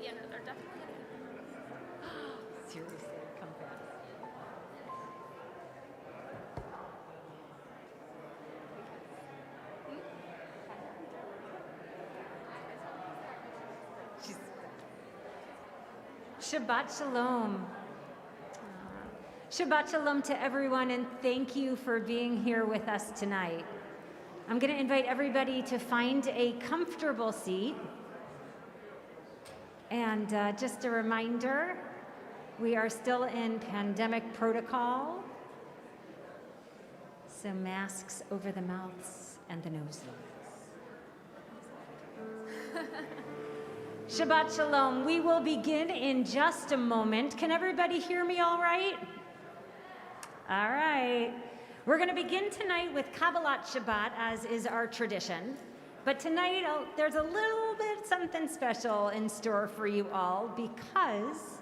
Yeah, no, they're definitely gonna. Seriously, come fast. Shabbat Shalom. Shabbat Shalom to everyone, and thank you for being here with us tonight. I'm going to invite everybody to find a comfortable seat. And just a reminder, we are still in pandemic protocol. So masks over the mouths and the noses. Shabbat Shalom. We will begin in just a moment. Can everybody hear me all right? All right. We're going to begin tonight with Kabbalat Shabbat, as is our tradition. But tonight, there's a little bit something special in store for you all, because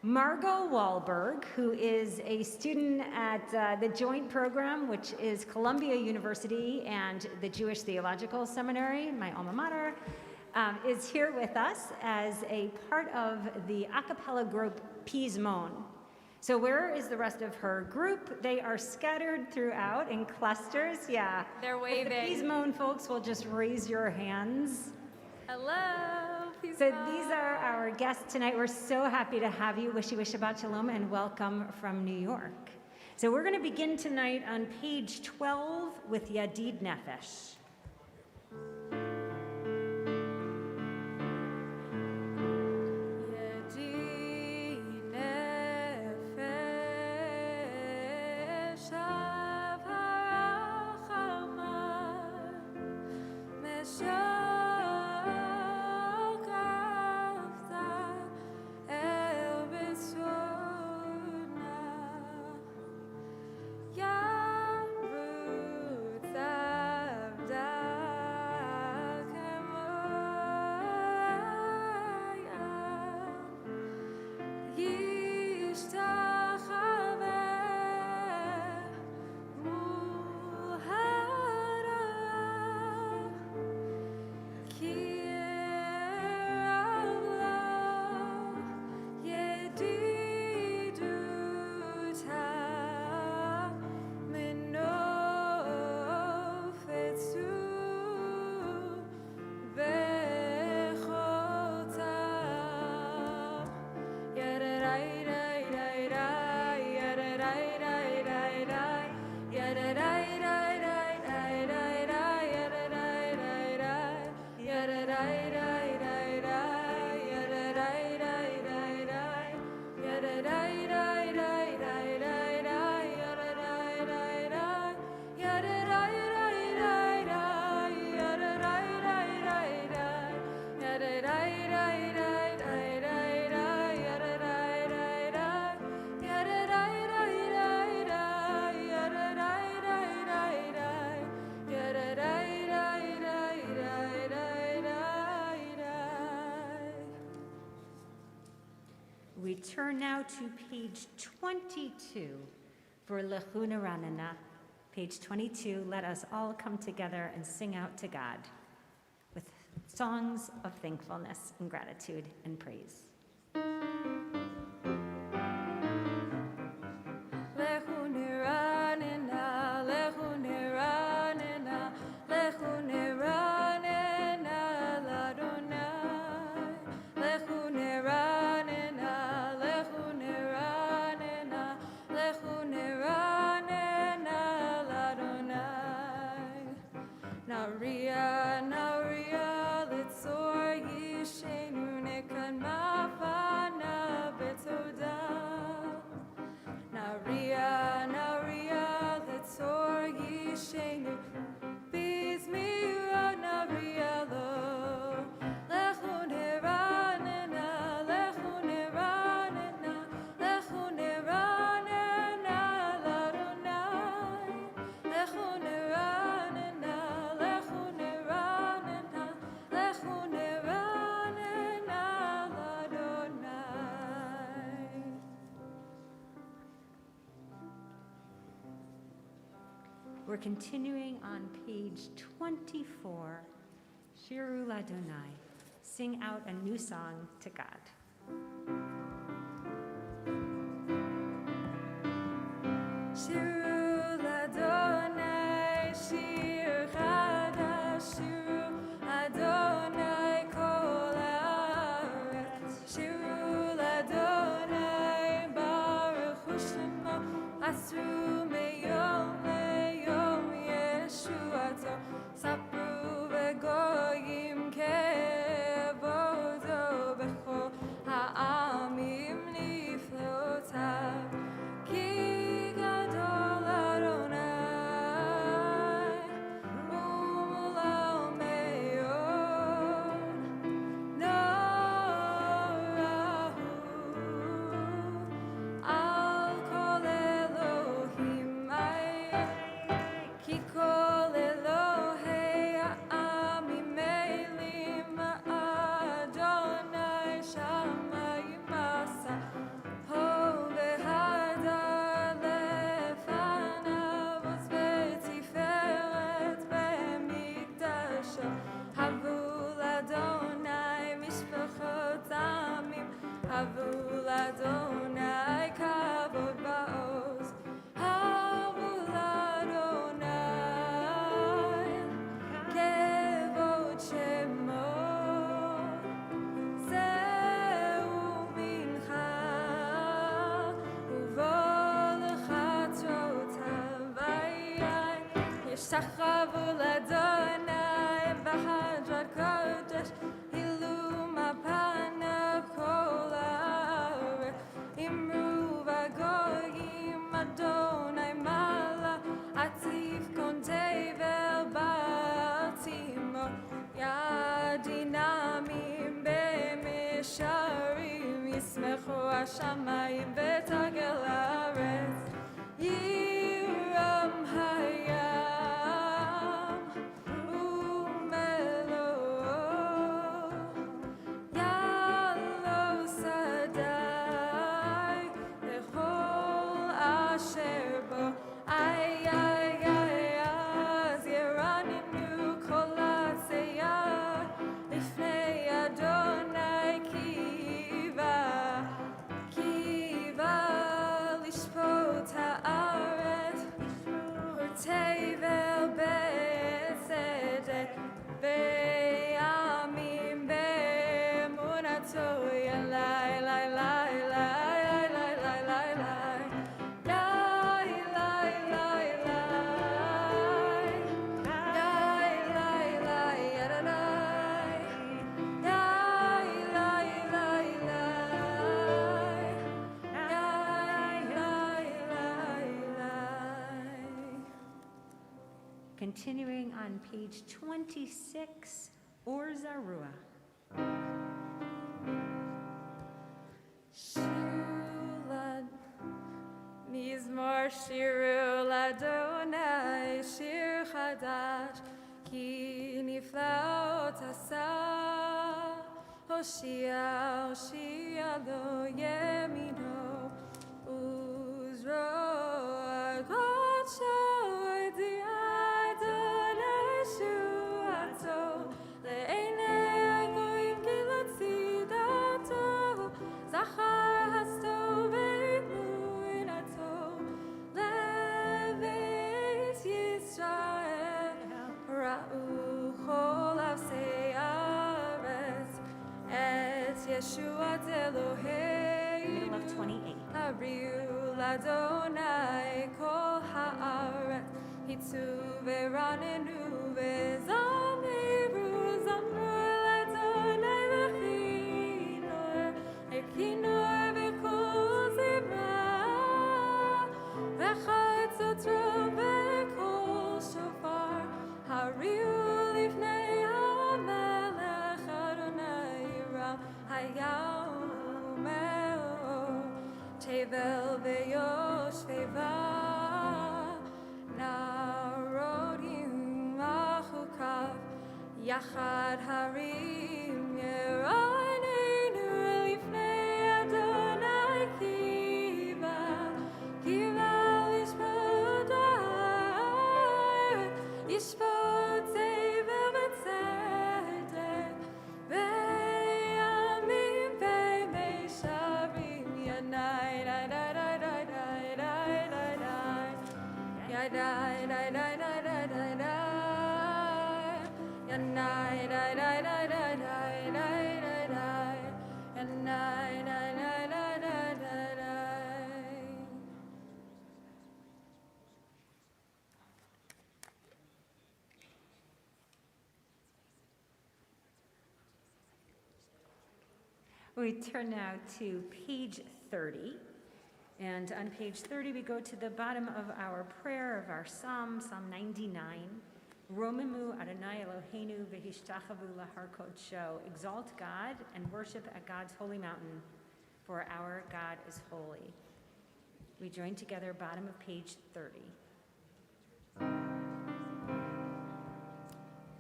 Margot Wahlberg, who is a student at the joint program, which is Columbia University and the Jewish Theological Seminary, my alma mater, is here with us as a part of the a cappella group Pismon. So where is the rest of her group? They are scattered throughout in clusters. Yeah. They're waving. If the Pismon folks will just raise your hands. Hello, Pismon. So these are our guests tonight. We're so happy to have you. Wish you a Shabbat Shalom and welcome from New York. So we're going to begin tonight on page 12 with Yadid Nefesh. We turn now to page 22 for Lechuna Ranana. Page 22, let us all come together and sing out to God with songs of thankfulness and gratitude and praise. We're continuing on page 24, Shiru Ladonai, sing out a new song to God. Shiru l'Adonai, shir chadash, shiru Adonai kol haaretz. Shiru l'Adonai, baruch hu shemo, asru meyom leyom yeshuato. Sapru v'goyim kevodo b'chol ha'amim niflotav. Ki gadol Adonai, u'olam me'od. Norahu al kol Elohim ki kol Elohei ha'amim me'elim Adonai shamayim asa. Ho v'hadar lefanav oz v'tiferet b'mikdasho. Havu l'Adonai mishpachot amim, havu l'Adonai kavod ba'oz. Havu l'Adonai kevod shemo. Zeu mincha uvol chatzrotav. Yeshtachavu l'Adonai b'hadrat kodesh, hilu mapanav kol haaretz. Imru v'goyim Adonai mala, atif kon tevel ba'altimo. Yadinamim be'misharim, yismechu hashamayim v'tagel haaretz. Yiram hayam u'melo, yalo sadai lechol asher bo. Ay, az yeraninu kol hatzeyah lifnei Adonai kiva lishpot haaretz u'tevel be'tzedek ve'yamim be'emunato. Yalai, lai, lai, lai, lai, lai, lai, lai. Lai, lai, lai, lai. Lai, lai, lai, yadadai. Lai, lai, lai, lai. Lai, lai, lai, lai. Continuing on page 26, Or Zarua. Mizmor shiru l'Adonai, shir chadash, ki niflaot asa. Hoshia, Hoshia lo yemino, uzro argocho edi Adonai shuato, le'enei goyim gilatzidato, zachar hasto ve'muinato, le'veis Yisrael, ra'u chol avsei haaretz, et Yeshuat Eloheinu. Middle of 28. Hariu l'Adonai kol haaretz, hitzu ve'ranenu ve'zamiru, zamru l'Adonai v'chinor, ekinor v'kol zimra, v'chatzotro v'kol shofar. Hariu lifnei hamelech Adonai ram hayom el. Tevel ve'yoshveva, narodim achukav, yachad harim yeranenu lifnei Adonai kiva lishpot haaretz, yishpot tevel v'tzedek and I, die, die, die, die, die, die, die, die, and I, die, die, die, die, die, die. We turn now to page 30. And on page 30, we go to the bottom of our prayer of our psalm, Psalm 99. Romimu Adonai Eloheinu v'hishtachavu lahar kodsho. Exalt God and worship at God's holy mountain, for our God is holy. We join together, bottom of page 30.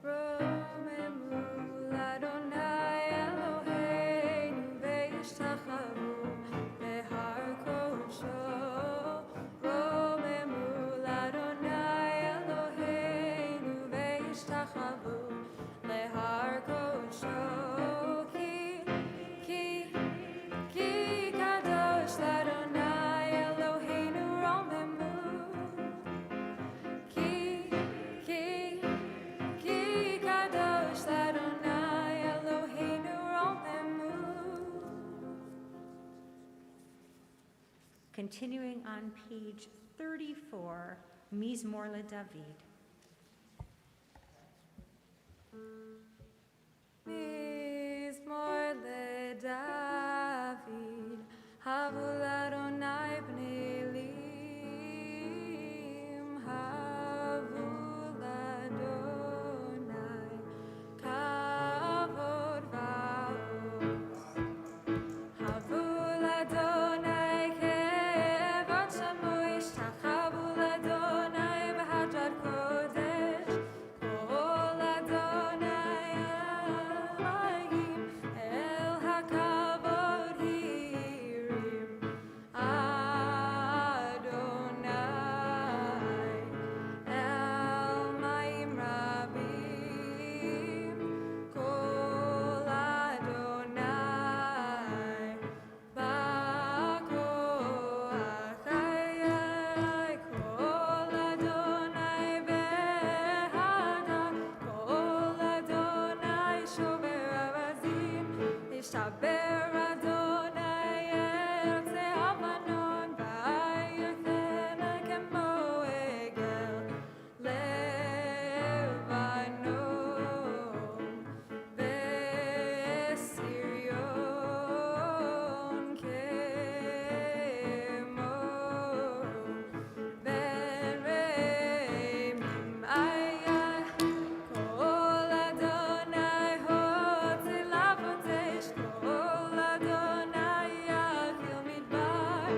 Romemu Adonai Eloheinu v'yishtachavu lehar kodsho. Romemu Adonai Eloheinu v'yishtachavu lehar kodsho. Ki kadosh Adonai Eloheinu romemu. Ki kadosh Adonai Eloheinu romemu. Continuing on page 34, Mizmor LeDavid. Mizmor LeDavid, Havu Adonai b'nei Elim, Havu Adonai kavod va'oz, Havu Adonai kevod shamo yishtachavu Adonai b'hadrat kodesh, Kol Adonai Elohim el hakavod hirim, Adonai el mayim rabim, Kol Adonai ba'koach hayai, Kol Adonai behada, Kol Adonai shober arazim, Yishaber Adonai yotze havanon, va'yotena kemo egel Levanon, ve'Sirion kemo ben reimim ayah, Kol Adonai hotze lavotesh, Kol Adonai yachil midbar,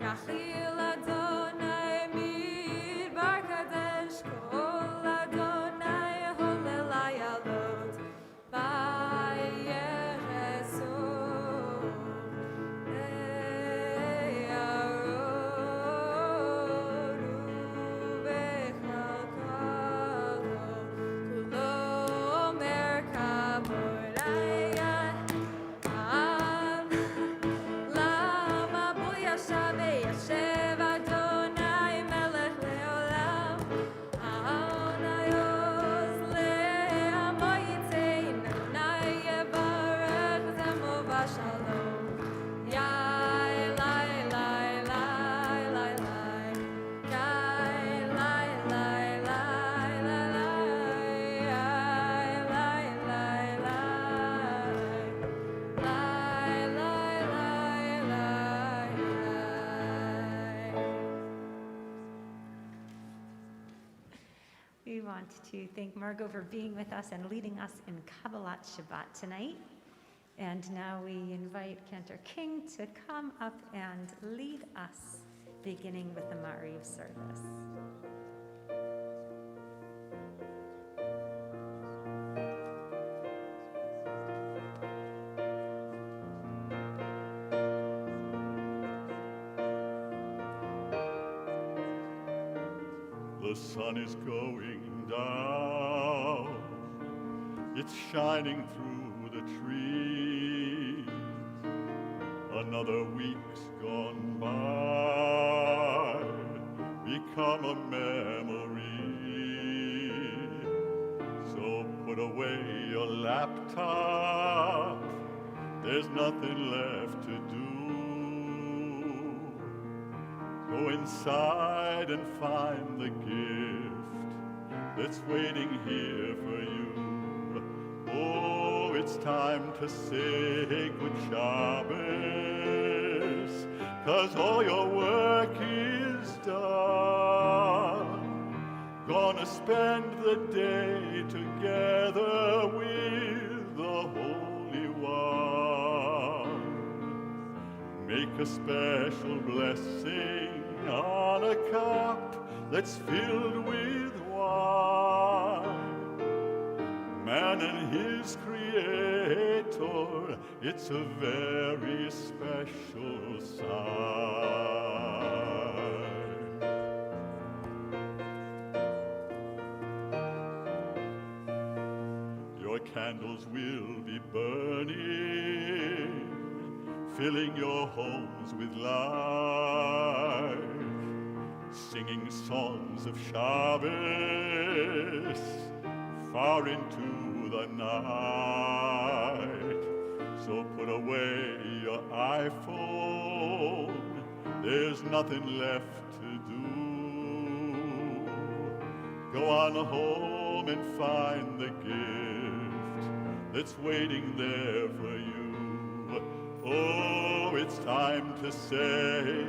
Yachil Adonai midbar kadesh, Kol Adonai holel ayalot, Va'yeresov ve'yarodu v'chalkalo, Kulo omer kavod ayah, Lama bo yashav ve'yashev Adonai melech le'olam, Adonai oz le'amo yitein, Adonai yevarech zemo v'shalom. Yai lai lai lai lai lai, Yai lai lai lai lai lai, Yai lai lai lai. Lai, lai, lai, lai, lai. We want to thank Margot for being with us and leading us in Kabbalat Shabbat tonight. And now we invite Cantor King to come up and lead us, beginning with the Ma'ariv service. The sun is going down, it's shining through the trees. Another week's gone by, become a memory. So put put away your laptop. There's nothing left to do. Go inside and find the gift that's waiting here for you. Oh, it's time to say good Shabbos, 'cause all your work is done. Gonna spend the day together with the Holy One. Make a special blessing on a cup that's filled with wine. Man and his creator, it's a very special sign. Your candles will be burning, filling your homes with light, singing songs of Shabbos far into the night. So put away your iPhone, there's nothing left to do. Go on home and find the gift that's waiting there for you. Oh, it's time to say,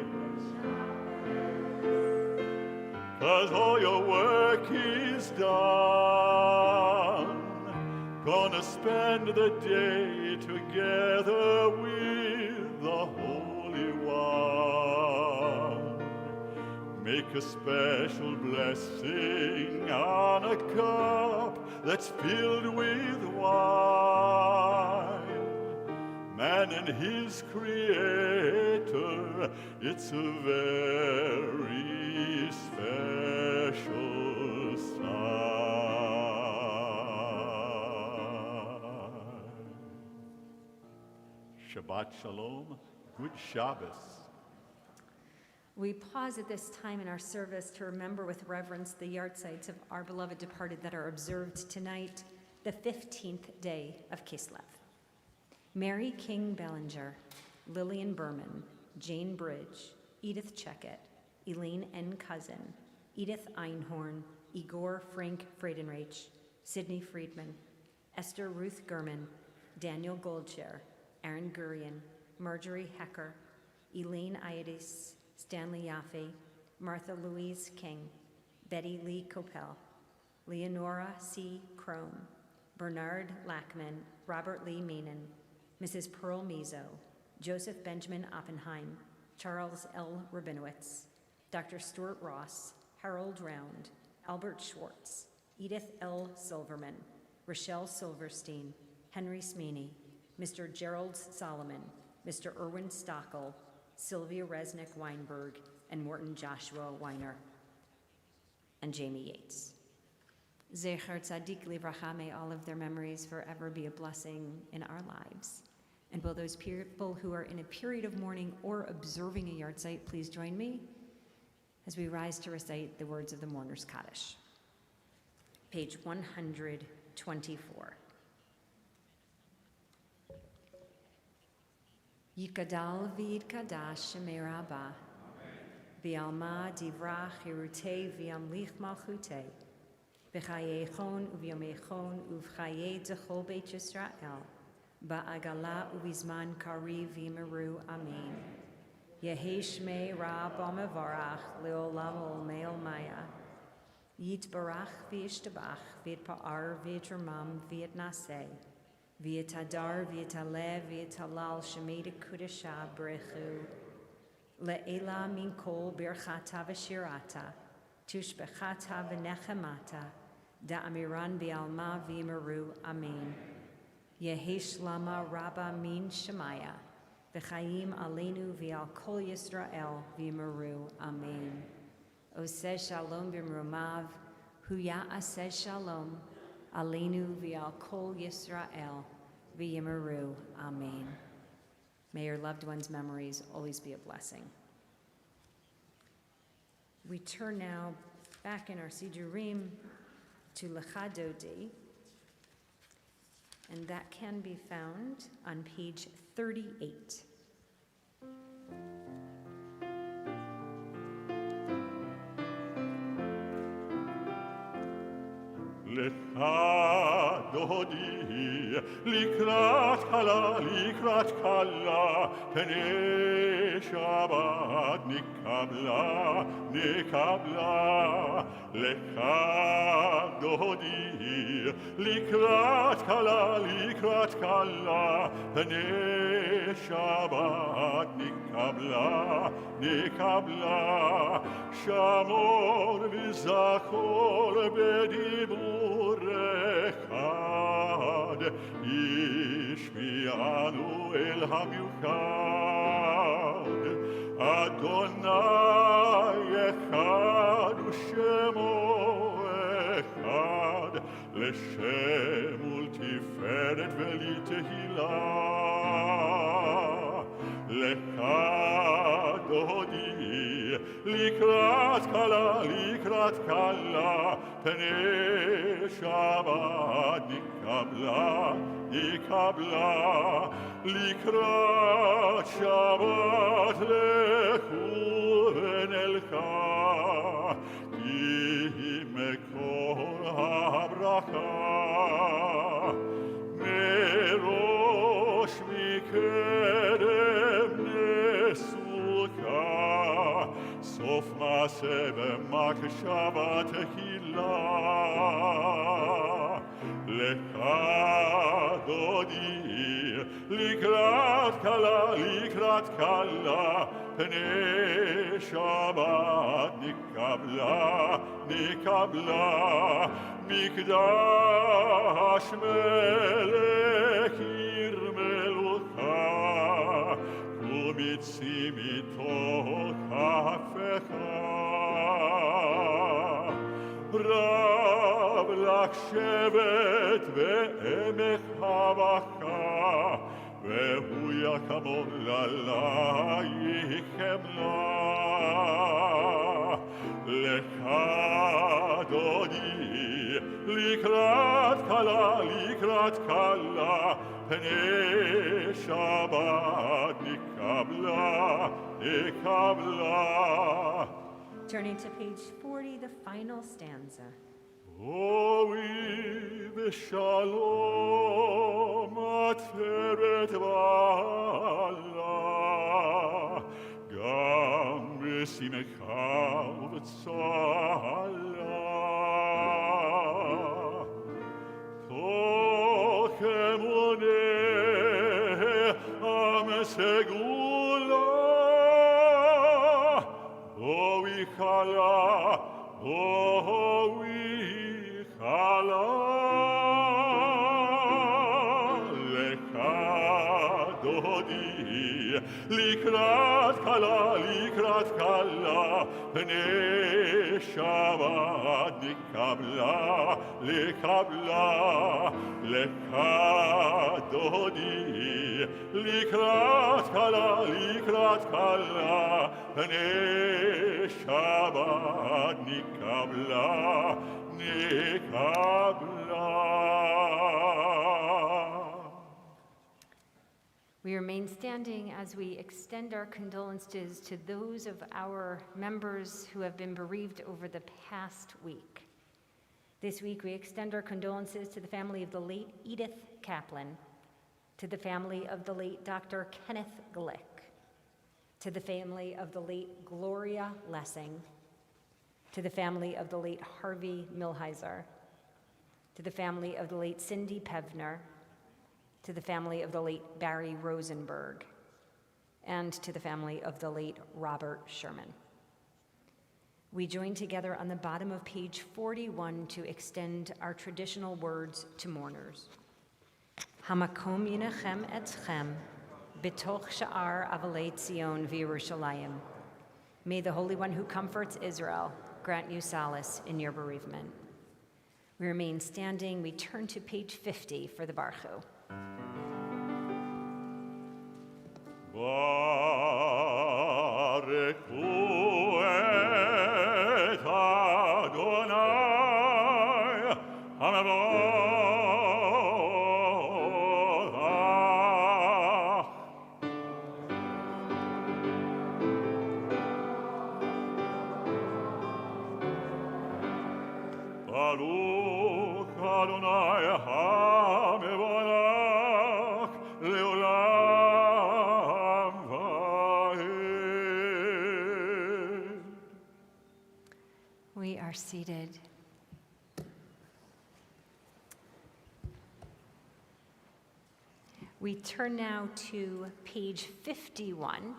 'cause all your work is done. Gonna spend the day together with the Holy One. Make a special blessing on a cup that's filled with wine. Man and his creator, it's a very special sign. Shabbat Shalom, good Shabbos. We pause at this time in our service to remember with reverence the yahrzeits of our beloved departed that are observed tonight, the 15th day of Kislev. Mary King Bellinger, Lillian Berman, Jane Bridge, Edith Checkett, Elaine N. Cousin, Edith Einhorn, Igor Frank Friedenreich, Sidney Friedman, Esther Ruth Gurman, Daniel Goldshare, Aaron Gurian, Marjorie Hecker, Elaine Iadis, Stanley Yaffe, Martha Louise King, Betty Lee Coppell, Leonora C. Crone, Bernard Lackman, Robert Lee Meenan, Mrs. Pearl Mizo, Joseph Benjamin Oppenheim, Charles L. Rabinowitz, Dr. Stuart Ross, Harold Round, Albert Schwartz, Edith L. Silverman, Rochelle Silverstein, Henry Smeeney, Mr. Gerald Solomon, Mr. Erwin Stockel, Sylvia Resnick Weinberg, and Morton Joshua Weiner, and Jamie Yates. Zecher Tzadik Livracha, may all of their memories forever be a blessing in our lives. And will those people who are in a period of mourning or observing a yahrzeit please join me as we rise to recite the words of the Mourner's Kaddish. Page 124. Yikadal v'yidkadash shemei Rabbah, v'alma divrach yerutei v'yamlich malchutei, v'chayei uvyomei uvchayei d'chol beit Yisrael, ba'agala uvizman kari v'yimeru amen. Yehi shmei Rab amevarach leolam olmei olmaya, yitbarach v'yishtabach v'yitpa'ar v'yitrumam v'yitnaseh, v'yitadar v'yitalev v'yitalal shemei kudesha brechu, le'ela min kol birchata v'shirata, tushbechata v'nechemata, da'amiran bi'alma v'yimeru amen. Yehesh lama rabba min shemaya, v'chayim aleinu v'al kol Yisrael v'yimeru amen. Oseh shalom b'mrumav, huya aseh shalom, aleinu v'al kol Yisrael v'yimeru amen. May your loved ones' memories always be a blessing. We turn now back in our Sidurim to Lecha Dodi, And that can be found on page 38. לך דודי, לקראת כלה, פני שבת נקבלה. לך דודי, לקראת כלה, פני שבת נקבלה. שמור וזכור בדיבור אחד, ישמיענו אל המיוחד. אדוני אחד ושמו אחד, לשם ולתפארת ולתהילה. לך דודי, לקראת כלה, פני שבת נקבלה. לקראת שבת לכו ונלכה, כי מקור הברכה. מראש מקדם נסוכה, סוף מעשה במחשבה תהילה. לך דודי, לקראת כלה, פני שבת נקבלה. מקדש מלך עיר מלוכה, ומצי מתוך כפיך. רב לך שבט ועמק הבכה, והוא יקמון ללייך חמלה. לך דודי, לקראת כלה, פני שבת נקבלה. Turning to page 40, the final stanza. אוי בשלום עטרת בעלה, גם בשמחה ובצהלה. תוך אמוני עם סגולה, בואי חלה, לך דודי, לקראת כלה, פני שבת נקבלה. לך דודי, לקראת כלה, פני שבת נקבלה. We remain standing as we extend our condolences to those of our members who have been bereaved over the past week. This week, we extend our condolences to the family of the late Edith Kaplan, to the family of the late Dr. Kenneth Glick, to the family of the late Gloria Lessing, to the family of the late Harvey Milheiser, to the family of the late Cindy Pevner, to the family of the late Barry Rosenberg, and to the family of the late Robert Sherman. We join together on the bottom of page 41 to extend our traditional words to mourners. Hamakom yinachem etchem, betoch sha'ar avalei Tzion v'Yerushalayim. May the Holy One who comforts Israel grant you solace in your bereavement. We remain standing. We turn to page 50 for the Barchu. Barechu et Adonai, Hamavot We turn now to page 51,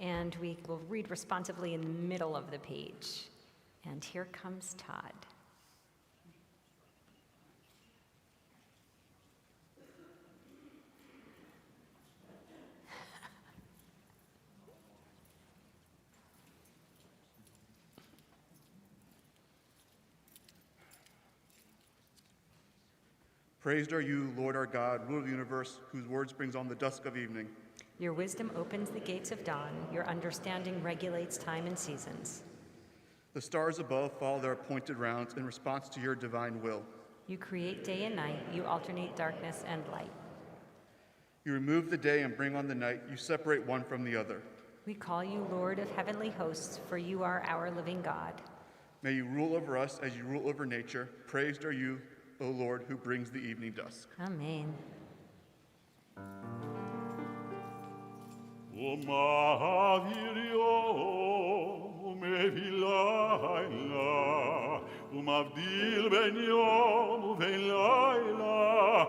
and we will read responsively in the middle of the page. And here comes Todd. Praised are you, Lord our God, ruler of the universe, whose words brings on the dusk of evening. Your wisdom opens the gates of dawn. Your understanding regulates time and seasons. The stars above follow their appointed rounds in response to your divine will. You create day and night. You alternate darkness and light. You remove the day and bring on the night. You separate one from the other. We call you Lord of heavenly hosts, for you are our living God. May you rule over us as you rule over nature. Praised are you, O Lord, who brings the evening dusk. Amen. O Mavirio, Mevilaila, Mavdil ben Yom Velaila,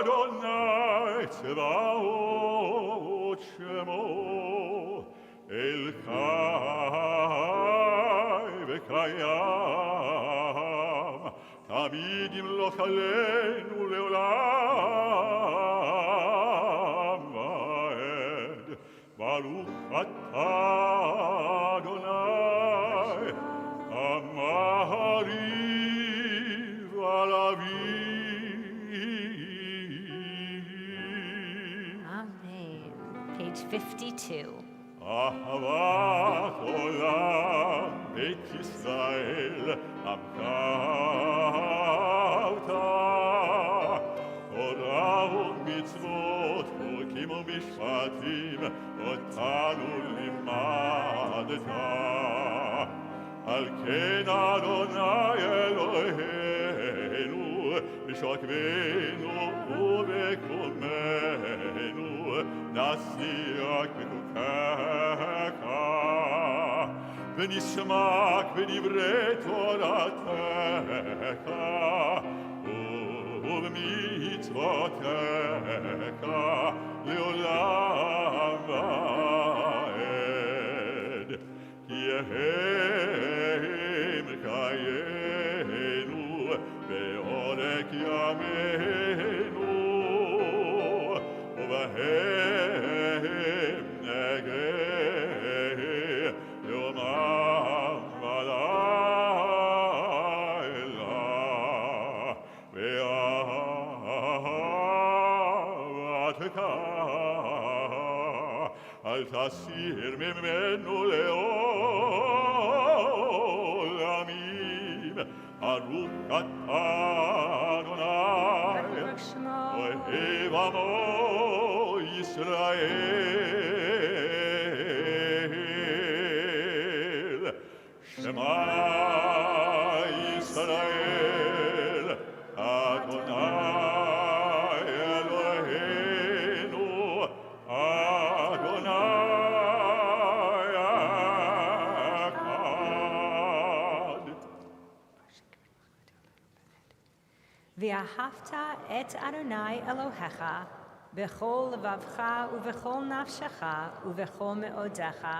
Adonai Tzevaot Shemo, El Chai V'Kayam, Tamid Yimloch Aleinu Leolam Vaed, Baruch Atah Adonai, Amariv Alavi. Amen. Page 52. Ahavat Olam Beit Yisrael Amkavta Torah u'mitzvot Chokim u'mishpatim Otanu limadta Al ken Adonai Eloheinu B'shokvenu u'bekumenu Nasiach b'chukecha V'nishmak v'divrei Toratecha U'b'mitzvotecha Le'olam va'ed Ki yehem chayenu Ve'orek yameinu U'bahem negeh Yomam v'layla Ve'ahavatcha Al tasir mimenu le'olamim Baruch atah Adonai Ohev amo Yisrael Shema Yisrael Adonai Eloheinu Adonai Echad. V'ahavta et Adonai Elohecha b'chol levavcha u'v'chol nafshecha u'v'chol me'odecha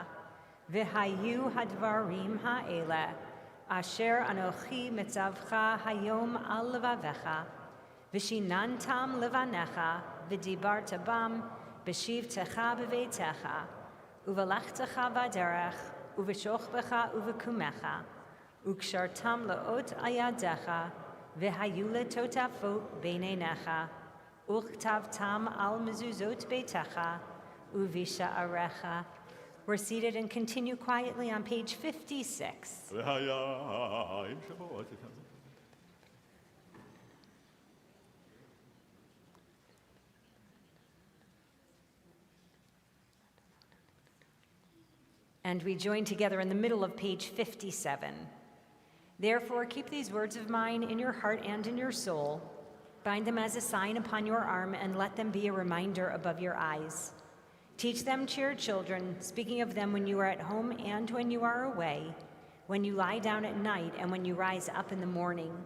v'hayu hadvarim ha'ele asher anochi mitzavcha hayom al levavecha v'shinantam levanecha v'dibarta bam b'shivtecha b'veitecha u'v'lechtecha v'derech u'v'shochbecha u'v'kumecha u'kshartam le'ot ayadecha v'hayu letotafot b'neinecha Uchtavtam al mezuzot beitecha uvisha'arecha. We're seated and continue quietly on page 56. והיה עם שבועות. And we join together in the middle of page 57. Therefore, keep these words of mine in your heart and in your soul. Bind them as a sign upon your arm and let them be a reminder above your eyes. Teach them to your children, speaking of them when you are at home and when you are away, when you lie down at night and when you rise up in the morning.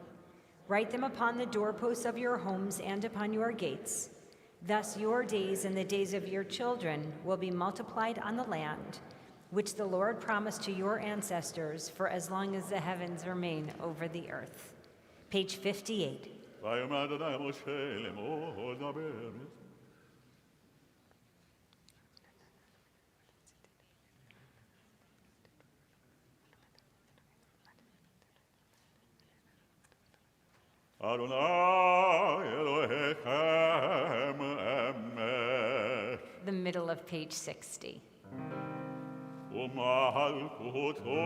Write them upon the doorposts of your homes and upon your gates. Thus your days and the days of your children will be multiplied on the land, which the Lord promised to your ancestors for as long as the heavens remain over the earth. Page 58. ויאמר אדוני אל משה לאמור דבר. אדוני אלוהיכם אמת. The middle of page 60. ומלכותו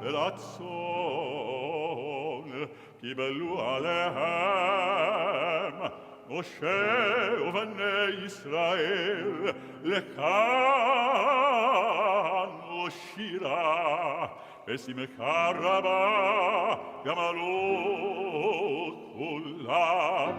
ורצון קיבלו עליהם משה ובני ישראל לכאן ושירה בשמחה רבה גמרו כולם.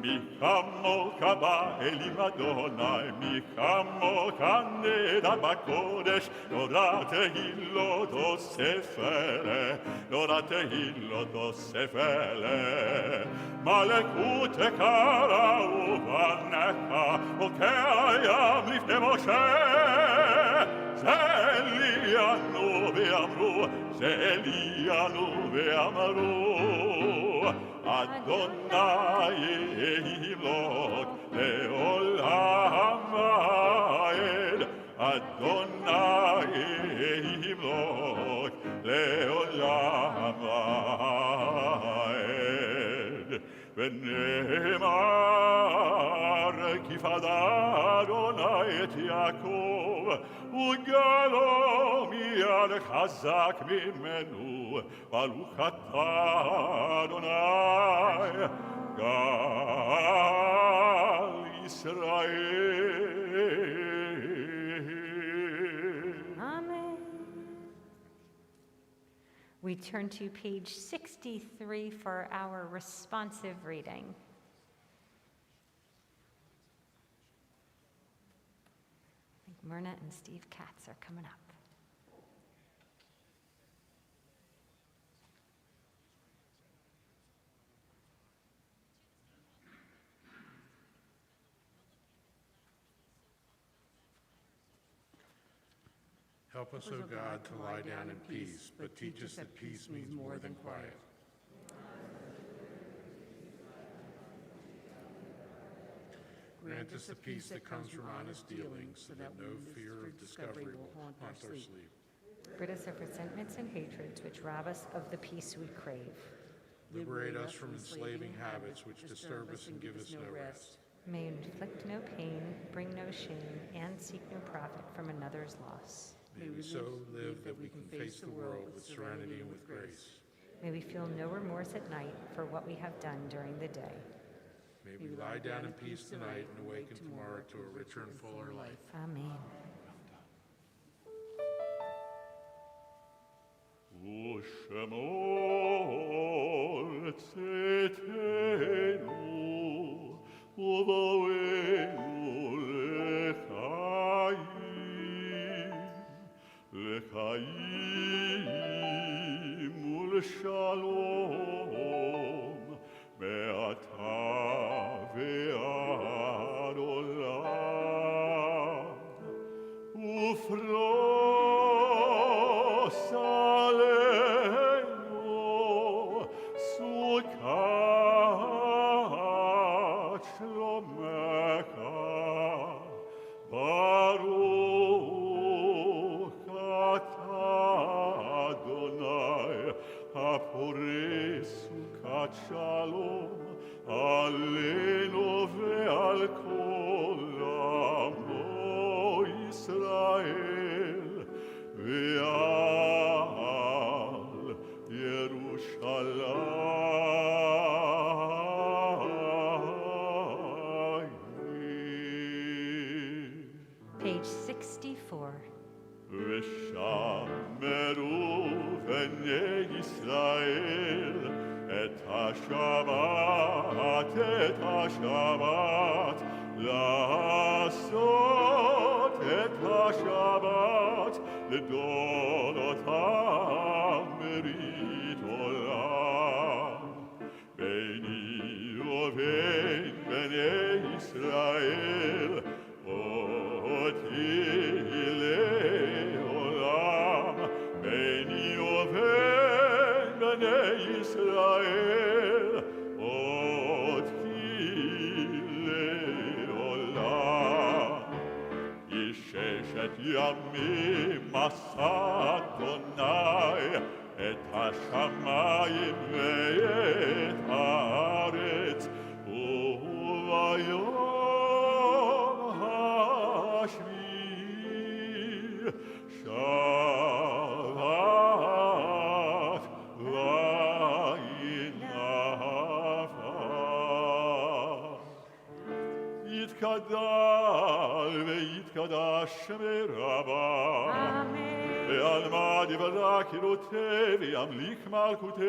מי כמוך באלים אדוני, מי כמוך נדע בקודש, נורא תהילתו ספלה, נורא תהילתו ספלה. מלכותך ראו בניך, וכהים לפני משה. זה אלינו ואמרו, זה אלינו ואמרו. אדוני ימלוך לעולם ועד, אדוני ימלוך לעולם ועד. ונאמר כי פדה אדוני את יעקב וגלו מיד חזק ממנו, ברוך אתה אדוני גל ישראל. Amen. We turn to page 63 for our responsive reading. I think Myrna and Steve Katz are coming up. Help us, O God, to lie down in peace, but teach us that peace means more than quiet. Grant us the peace that comes from honest dealings, so that no fear of discovery will haunt our sleep. Rid us of resentments and hatreds which rob us of the peace we crave. Liberate us from enslaving habits which disturb us and give us no rest. May you inflict no pain, bring no shame, and seek no profit from another's loss. May we so live that we can face the world with serenity and with grace. May we feel no remorse at night for what we have done during the day. May we lie down in peace tonight and awaken tomorrow to a richer and fuller life. Amen. ושמור צאתנו ובואנו לחיים, לחיים ולשלום מעתה ועד עולם. ופרוס עלינו סוכת שלומך, ברוך אתה אדוני הפורס סוכת שלום עלינו ועל כל עמו ישראל ועל ירושלים. Page 64. ושמרו בני ישראל את השבת, את השבת, לעשות את השבת לדורותם ברית עולם. ביני ובין בני ישראל, אותי לעולם, ביני ובין בני ישראל, אותי לעולם. ששת ימים עשה אדוני את השמיים ואת הארץ, וביום השביעי שבת וינפש. יתגדל ויתקדש מרבה, ועלמא דברה כלותה וימליך מלכותה,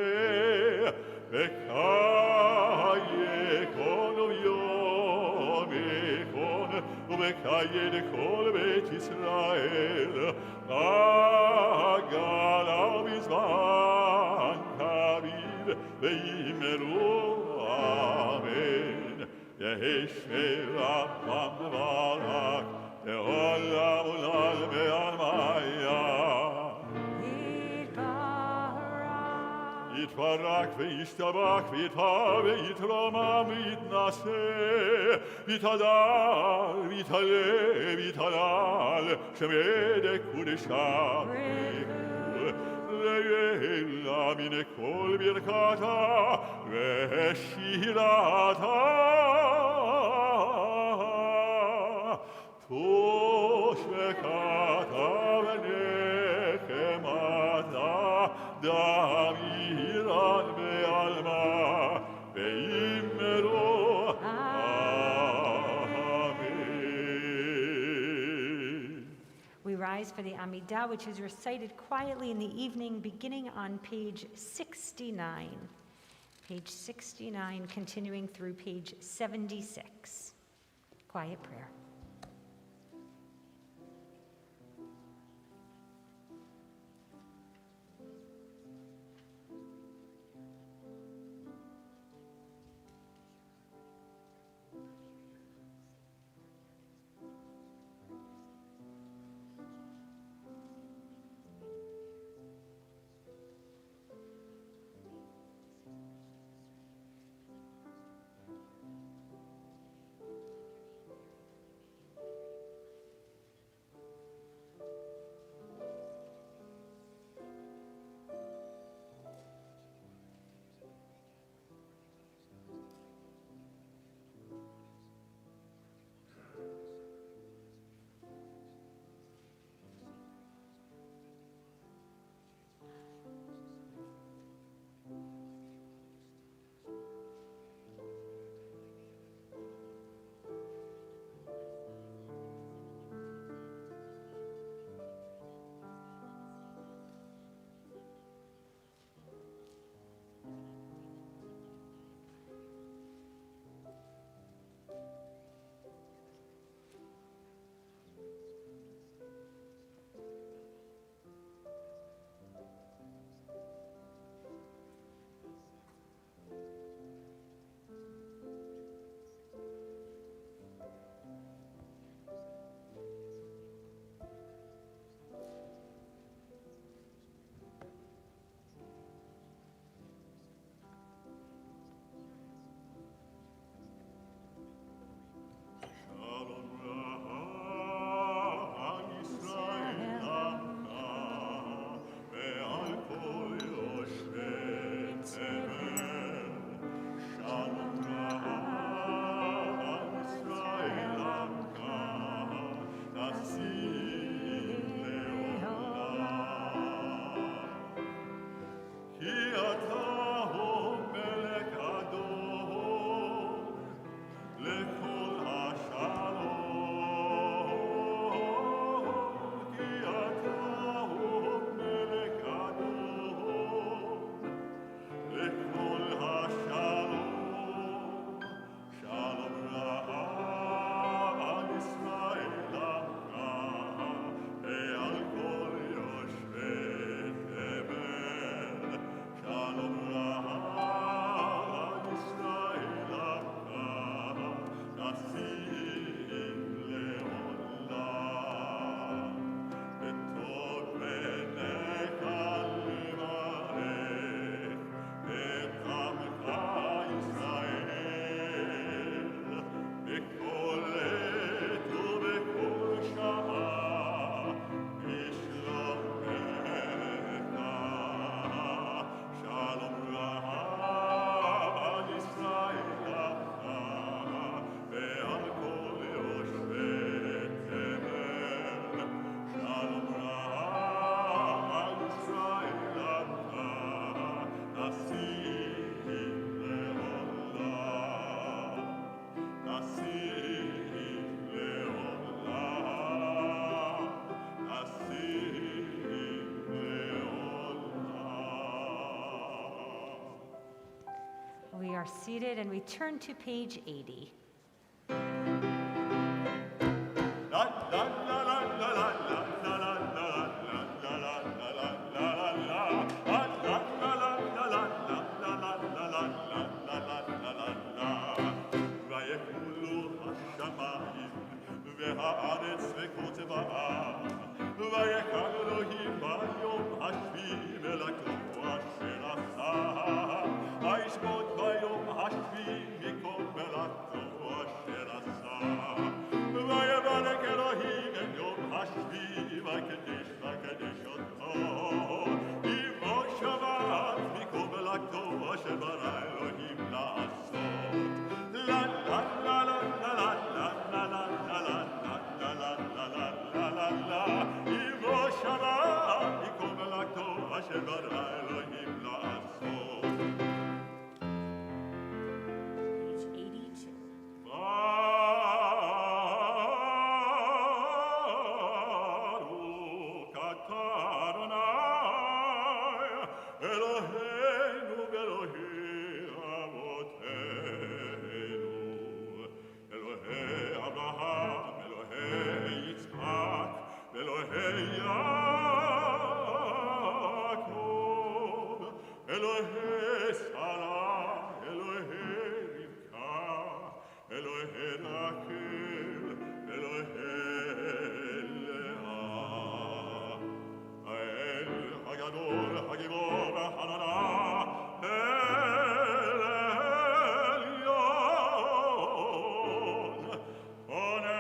ויקון ויום יקון, ובקייד כל בית ישראל, עגלה בזמן קריב, ויאמרו אמן. יהי שבעם מברך, לעולם ולעלמי עלמיה. יתברך וישתבח ויתהה ויתרומם ויתנשא, ויתהדר ויתהלל ויתהלל, שמי קודשה לעילה מן כל ברכתה ושירתה, תושבקתה ונחמתה, דמירן בעלמה, ואמרו amen. We rise for the Amidah, which is recited quietly in the evening, beginning on page 69. Page 69, continuing through page 76. Quiet prayer. seated and we turn to page 80. La la la la la la la la la la ויחולו השמיים והארץ וכותבה ויקם אלוהים ביום השביעי מלאכתו אשר עשה וישבות ביום השביעי מכל מלאכתו אשר עשה ויברך אלוהים את יום השביעי ויקדש אותו יבוא שבת מכל מלאכתו אשר ברא אלוהים לעשות la la la la la la la la la la la la la la la la יבוא שבת מכל מלאכתו אשר ברא אלוהים לעשות Page 82. ברוך אתה אדוני אלוהינו ואלוהי אבותינו אלוהי אברהם אלוהי יצחק ואלוהי יעקב אלוהי שרה אלוהי רבקה אלוהי רחל אלוהי לאה האל הגדול הגיבור החננה אל עליון בונה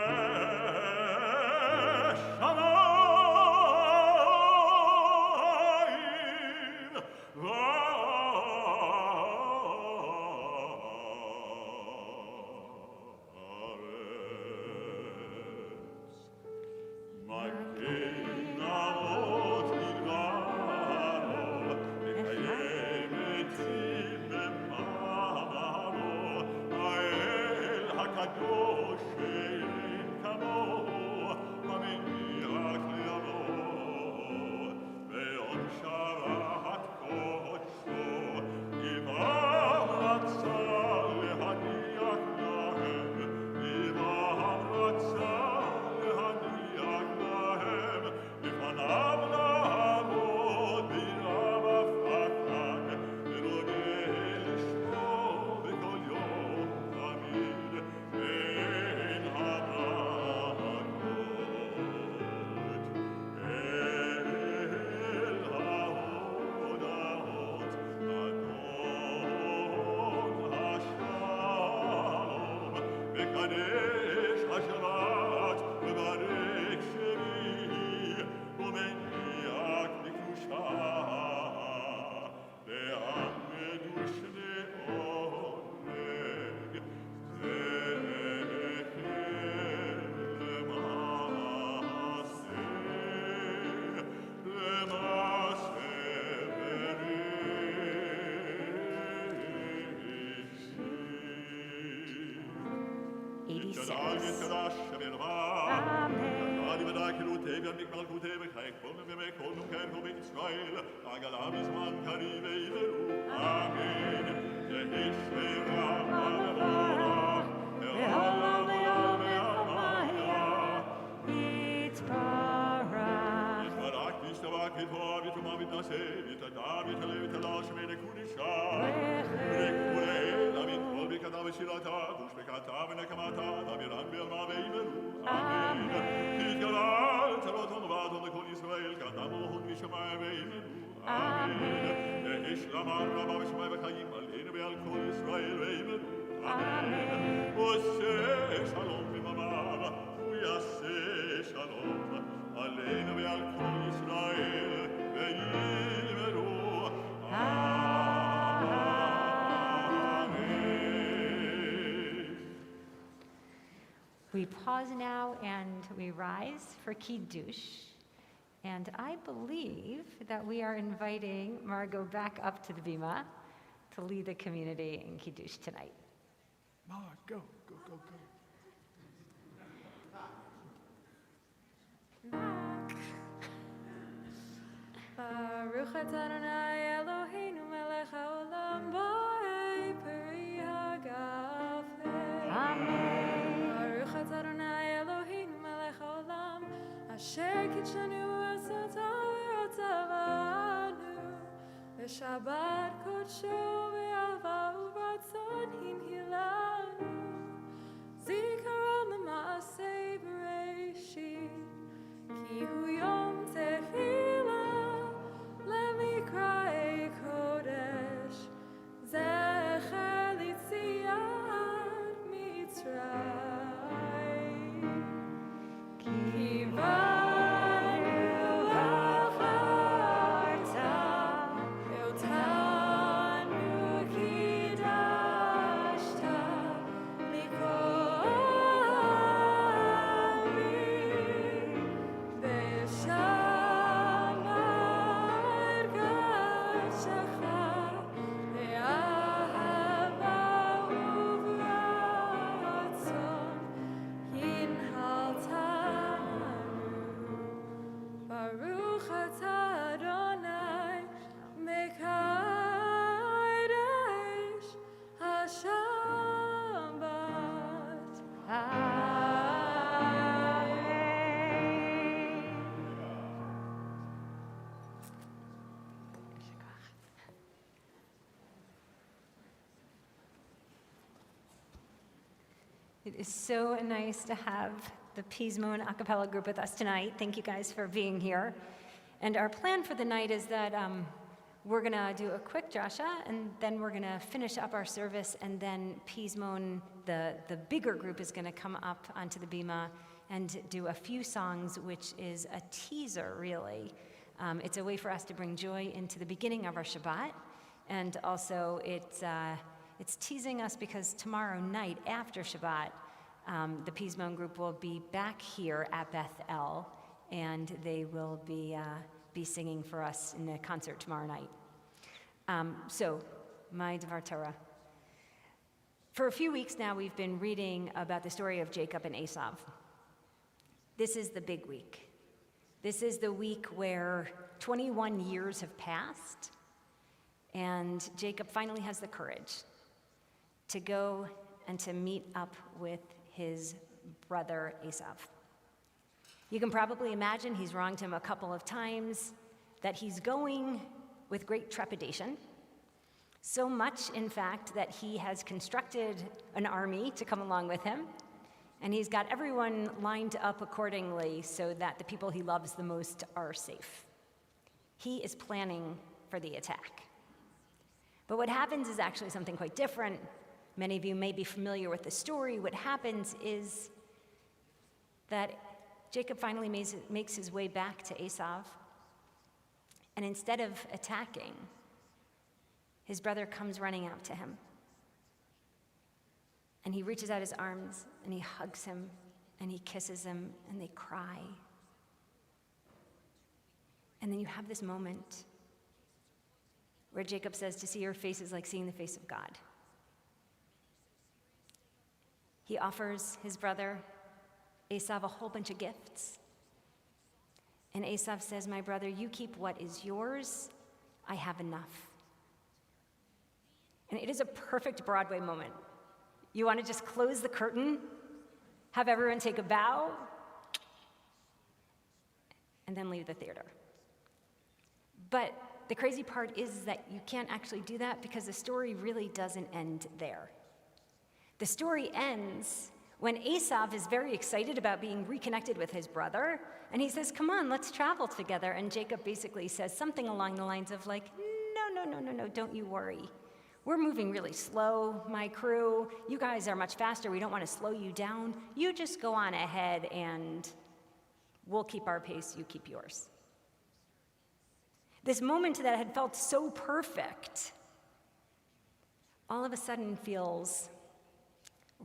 שמיים מגן אבות ידברו מקיים עצים במאמרו האל הקדוש שאין כמוהו המניח לבוא ביום שבת קודשו עמם רצה להניח להם עמם רצה להניח להם לפניו לעמוד ביראה ופחד ונודה לשמו בכל יום תמיד בין הברכות אל ההודעות אדון השלום מקדש השבת וברך שבי ומניח בקדושה ועמדו שני עונג זכר למעשה בראשית 86. אני ודאי כלותי ועמק מלכותי וחייך כל ובכל נוקם כל בית ישראל עגלה בזמן קריב ויברו אמן יהי שמירה ומבורך לעולם ועולם ועלמיה יתברך. יתברך וישתבח יתברך ויתומה ויתנשא ויתעלה ויתעלה ויתעלה שמי לקודשה ולכולי אמן כל ברכתה ושירתה ושבקתה ונקמתה דמירן בעלמה ויברו אמן יתגלל צרות הון ועדון לכל ישראל כאדם הון משמיים ויברו אמן יהי שלמה רבה ושמיים וחיים עלינו ועל כל ישראל ויברו אמן עושה שלום בממיו ויעשה שלום עלינו ועל כל ישראל ויברו אמן We pause now and we rise for Kiddush. And I believe that we are inviting Margot back up to the bima to lead the community in Kiddush tonight. Mark, go, go, go, go. Baruch atah Adonai Eloheinu melech haolam bo'ei peri Shabbat kodsho ve'ava uratzon hinhilanu Zikaron l'maaseh b'reishit Ki hu yom tehila lemikra'ei kodesh Zecher l'tziat Mitzrayim Ki It is so nice to have the Pismon a cappella group with us tonight. Thank you guys for being here. And our plan for the night is that we're going to do a quick drasha, and then we're going to finish up our service, and then Pismon, the bigger group, is going to come up onto the bima and do a few songs, which is a teaser, really. It's a way for us to bring joy into the beginning of our Shabbat, and also it's teasing us because tomorrow night after Shabbat, the Pismon group will be back here at Beth El, and they will be singing for us in the concert tomorrow night. So, my Devar Torah. For a few weeks now, we've been reading about the story of Jacob and Esav. This is the big week. This is the week where 21 years have passed, and Jacob finally has the courage to go and to meet up with his brother Esav. You can probably imagine he's wronged him a couple of times, that he's going with great trepidation, so much, in fact, that he has constructed an army to come along with him, and he's got everyone lined up accordingly so that the people he loves the most are safe. He is planning for the attack. But what happens is actually something quite different. Many of you may be familiar with the story. What happens is that Jacob finally makes his way back to Esav, and instead of attacking, his brother comes running out to him. And he reaches out his arms, and he hugs him, and he kisses him, and they cry. And then you have this moment where Jacob says, to see your face is like seeing the face of God. He offers his brother Esav a whole bunch of gifts. And Esav says, my brother, you keep what is yours. I have enough. And it is a perfect Broadway moment. You want to just close the curtain, have everyone take a bow, and then leave the theater. But the crazy part is that you can't actually do that because the story really doesn't end there. The story ends when Esav is very excited about being reconnected with his brother, and he says, come on, let's travel together. And Jacob basically says something along the lines of like, no, don't you worry. We're moving really slow, my crew. You guys are much faster. We don't want to slow you down. You just go on ahead and we'll keep our pace, you keep yours. This moment that had felt so perfect all of a sudden feels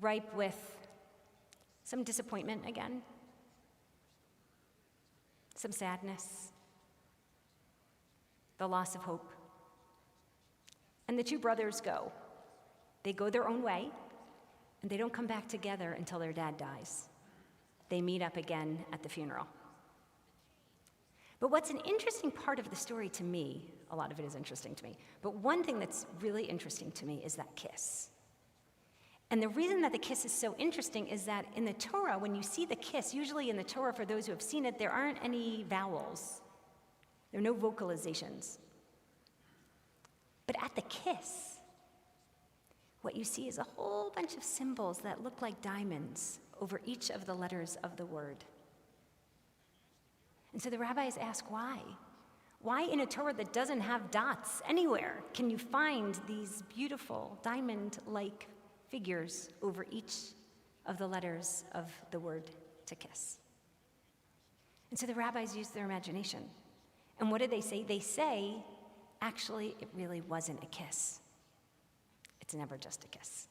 ripe with some disappointment again, some sadness, the loss of hope. And the two brothers go. They go their own way, and they don't come back together until their dad dies. They meet up again at the funeral. But what's an interesting part of the story to me, a lot of it is interesting to me, but one thing that's really interesting to me is that kiss. And the reason that the kiss is so interesting is that in the Torah, when you see the kiss, usually in the Torah, for those who have seen it, there aren't any vowels. There are no vocalizations. But at the kiss, what you see is a whole bunch of symbols that look like diamonds over each of the letters of the word. And so the rabbis ask why? Why in a Torah that doesn't have dots anywhere can you find these beautiful diamond-like figures over each of the letters of the word to kiss? And so the rabbis use their imagination. And what do they say? They say, actually, it really wasn't a kiss. It's never just a kiss.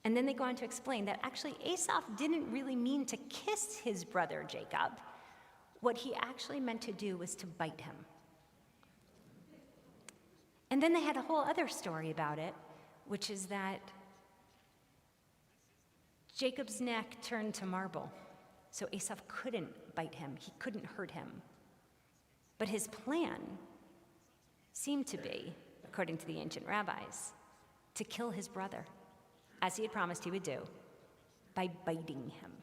And then they go on to explain that actually Esau didn't really mean to kiss his brother Jacob. What he actually meant to do was to bite him. And then they had a whole other story about it, which is that Jacob's neck turned to marble, so Esau couldn't bite him, he couldn't hurt him. But his plan seemed to be, according to the ancient rabbis, to kill his brother, as he had promised he would do, by biting him.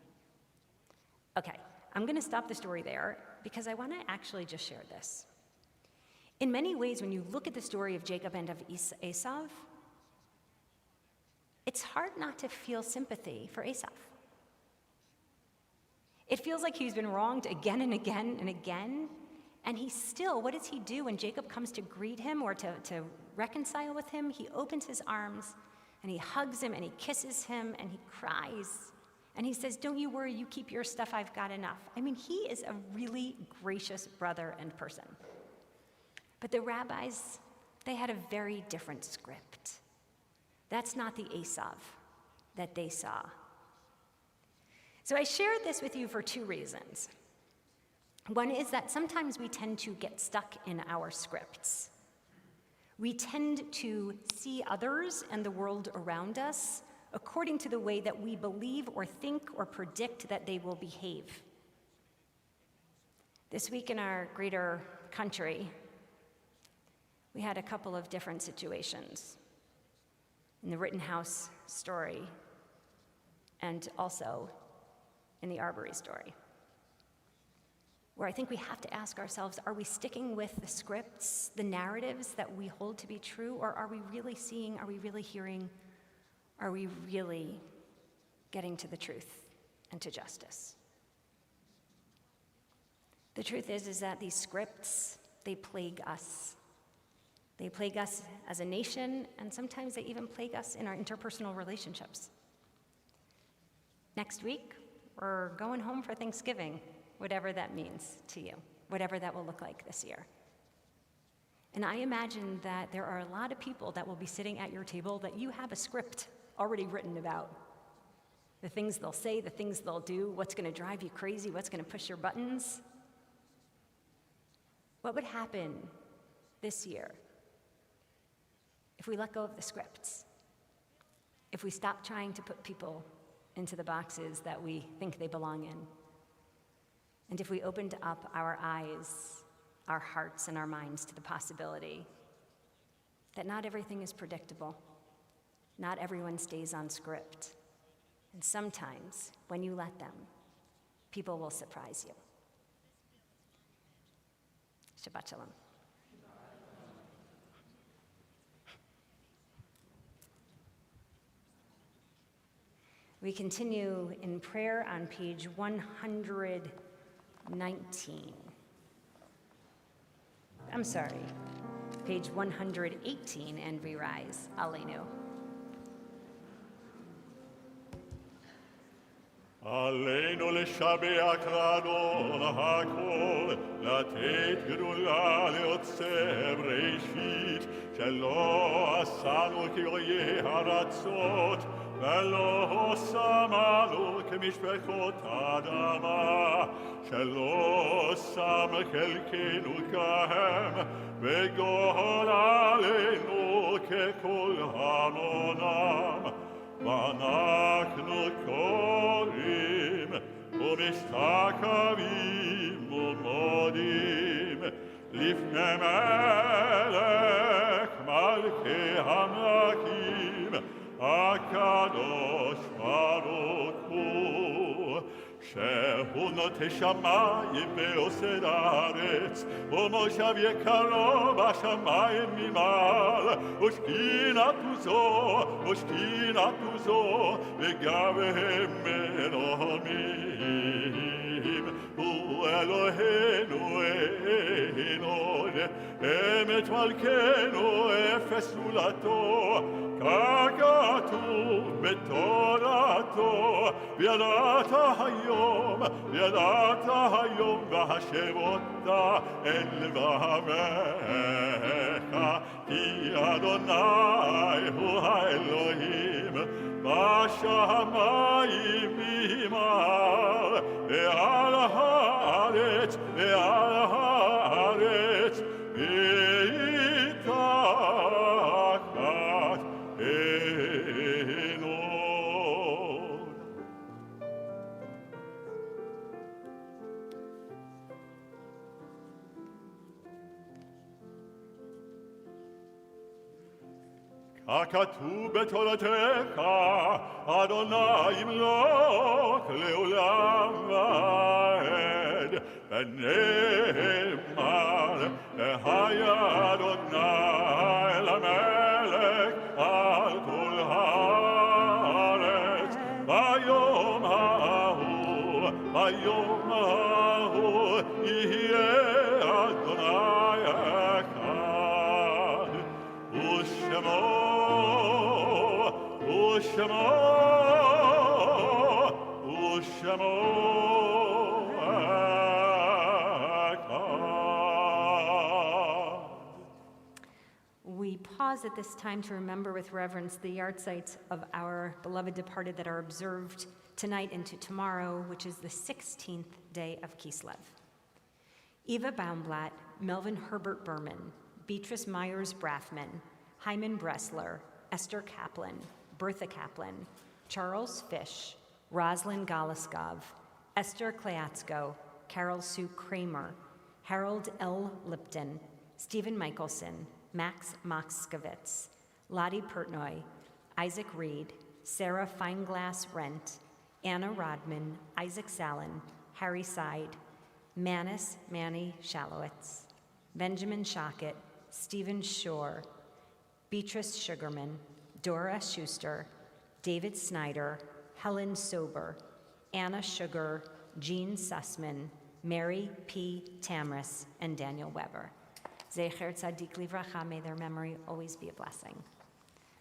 Okay, I'm going to stop the story there because I want to actually just share this. In many ways, when you look at the story of Jacob and of Esau, it's hard not to feel sympathy for Esau. It feels like he's been wronged again and again and again, and he still, what does he do when Jacob comes to greet him or to reconcile with him? He opens his arms, and he hugs him, and he kisses him, and he cries. And he says, don't you worry, you keep your stuff, I've got enough. I mean, he is a really gracious brother and person. But the rabbis, they had a very different script. That's not the Esau that they saw. So I shared this with you for two reasons. One is that sometimes we tend to get stuck in our scripts. We tend to see others and the world around us according to the way that we believe or think or predict that they will behave. This week in our greater country, we had a couple of different situations. In the Rittenhouse story, and also in the Arbery story, where I think we have to ask ourselves, are we sticking with the scripts, the narratives that we hold to be true, or are we really seeing, are we really hearing, are we really getting to the truth and to justice? The truth is that these scripts, they plague us. They plague us as a nation, and sometimes they even plague us in our interpersonal relationships. Next week, we're going home for Thanksgiving, whatever that means to you, whatever that will look like this year. And I imagine that there are a lot of people that will be sitting at your table that you have a script already written about. The things they'll say, the things they'll do, what's going to drive you crazy, what's going to push your buttons. What would happen this year if we let go of the scripts? If we stop trying to put people into the boxes that we think they belong in? And if we opened up our eyes, our hearts, and our minds to the possibility that not everything is predictable, not everyone stays on script, and sometimes, when you let them, people will surprise you. Shabbat Shalom. We continue in prayer on page 119. I'm sorry, page 118, and we rise. Aleinu. עלינו לשבח לאדון הכל, לתת גדולה ליוצר ראשית, שלא עשנו כאויי הרצות, ולא שמנו כמשפחות אדמה, שלא שם חלקנו כהם, וגול עלינו ככל המונם. ואנחנו קוראים ומשתחווים ומודים לפני מלך מלכי המלכים הקדוש שהוא נוטה שמיים ועושה הארץ, ומושב יקרו בשמיים ממעל, ושכינתו זו, וגביהם מרוממים. הוא אלוהינו אינון, אמת מלכנו אפס זולתו, כך כתוב בתורתו, וידעת היום והשבות אל לבבך, כי אדוני הוא האלוהים בשמיים ממעל, ועל הארץ מתחת עינו. ככתוב בתורתך, אדוני ימלוך לעולם ועד, ונאמר, היה אדוני למלך על כל הארץ. ביום ההוא יהיה אדוני אחד, ושמו We pause at this time to remember with reverence the yahrzeit of our beloved departed that are observed tonight into tomorrow, which is the 16th day of Kislev. Eva Baumblatt, Melvin Herbert Berman, Beatrice Myers Braffman, Hyman Bressler, Esther Kaplan, Bertha Kaplan, Charles Fish, Roslyn Goloskov, Esther Kleatsko, Carol Sue Kramer, Harold L. Lipton, Stephen Michelson, Max Moskowitz, Lottie Pertnoy, Isaac Reed, Sarah Feinglass Rent, Anna Rodman, Isaac Sallin, Harry Seid, Manny Shalowitz, Benjamin Shockett, Stephen Shore, Beatrice Sugarman, Dora Schuster, David Snyder, Helen Sober, Anna Sugar, Jean Sussman, Mary P. Tamris, and Daniel Weber. Zecher Tzadik Livracha, may their memory always be a blessing.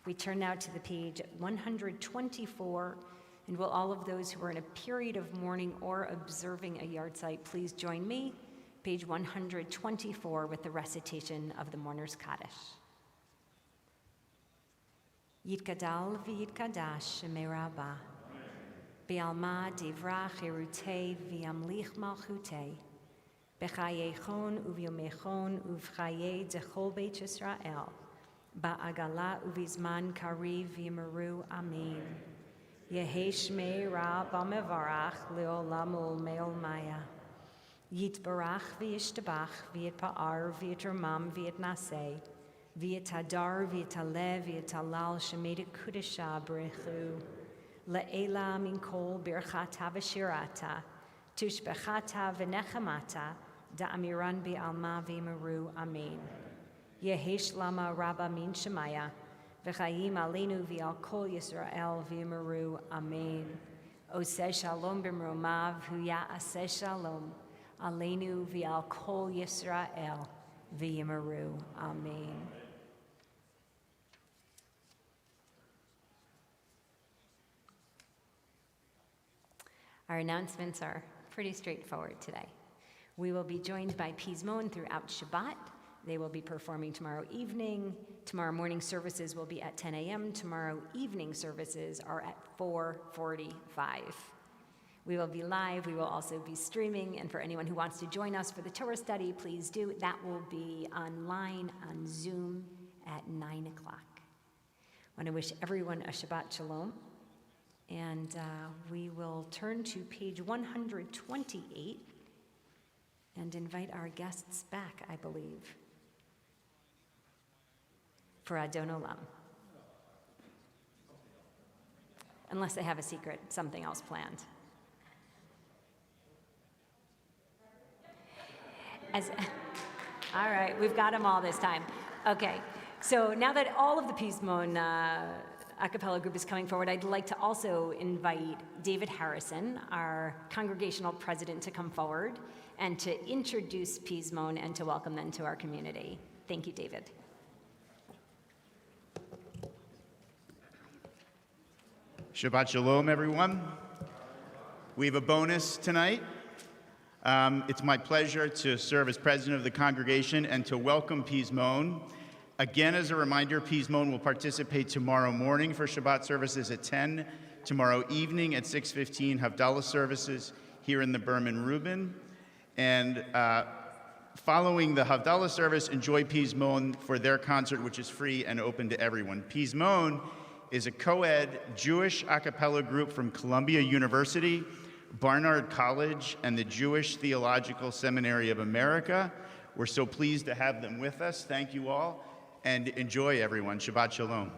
We turn now to the page 124, and will all of those who are in a period of mourning or observing a yahrzeit please join me, page 124, with the recitation of the Mourner's Kaddish. Yitgadal v'yitkadash shemei Rabbah, Be'alma divra chirutei v'yamlich malchutei, B'chayechon uvyomechon uv'chayei dechol Beit Yisrael, Ba'agala uvizman kariv v'yimeru amen. Yehei shmei ra b'mevarach le'olam u'me'ol maya. Yitbarach v'yishtabach v'yitpa'ar v'yitromam v'yitnaseh, v'yitadar v'yitaleh v'yitalal shemei kudesha b'rechu. Le'ela min kol birchata v'shirata, tushbechata v'nechamata, da'amiran bi'alma v'yimeru amen. Yehesh lama rabba min shemaya, v'chayim aleinu v'al kol Yisrael v'yimeru amen. Oseh shalom b'mromav v'ya'aseh shalom, aleinu v'al kol Yisrael v'yimeru amen. Our announcements are pretty straightforward today. We will be joined by Pizmon throughout Shabbat. They will be performing tomorrow evening. Tomorrow morning services will be at 10 a.m. Tomorrow evening services are at 4:45. We will be live. We will also be streaming. And for anyone who wants to join us for the Torah study, please do. That will be online on Zoom at 9 o'clock. I want to wish everyone a Shabbat Shalom. And we will turn to page 128 and invite our guests back, I believe, for Adon Olam. Unless they have a secret, something else planned. As, all right, we've got them all this time. Okay, so now that all of the Pismon a cappella group is coming forward, I'd like to also invite David Harrison, our congregational president, to come forward and to introduce Pismon and to welcome them to our community. Thank you, David. Shabbat Shalom, everyone. We have a bonus tonight. It's my pleasure to serve as president of the congregation and to welcome Pismon. Again, as a reminder, Pismon will participate tomorrow morning for Shabbat services at 10, tomorrow evening at 6:15, Havdalah services here in the Berman Reuben. And following the Havdalah service, enjoy Pismon for their concert, which is free and open to everyone. Pismon is a co-ed Jewish a cappella group from Columbia University, Barnard College, and the Jewish Theological Seminary of America. We're so pleased to have them with us. Thank you all, and enjoy, everyone. Shabbat Shalom.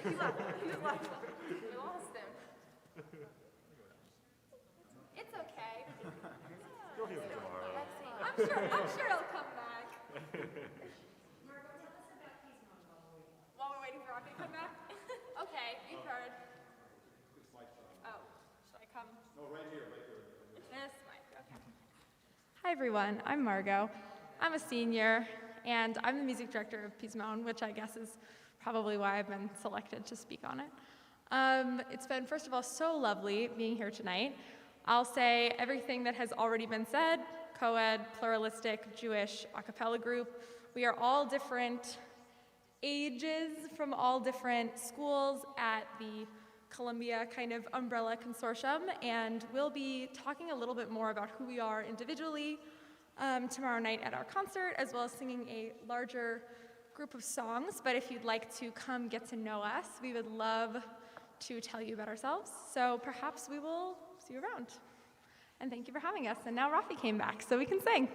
He left. We lost him. It's okay. You'll hear him tomorrow. I'm sure he'll come back. While we're waiting for Rocky to come back? Okay, you've heard. Oh, should I come? No, right here. This mic, okay. Hi everyone, I'm Margot. I'm a senior, and I'm the music director of Pismon, which I guess is probably why I've been selected to speak on it. It's been, first of all, so lovely being here tonight. I'll say everything that has already been said, co-ed, pluralistic, Jewish, a cappella group. We are all different ages from all different schools at the Columbia kind of umbrella consortium, and we'll be talking a little bit more about who we are individually tomorrow night at our concert, as well as singing a larger group of songs. But if you'd like to come get to know us, we would love to tell you about ourselves. So perhaps we will see you around. And thank you for having us. And now Rafi came back, so we can sing.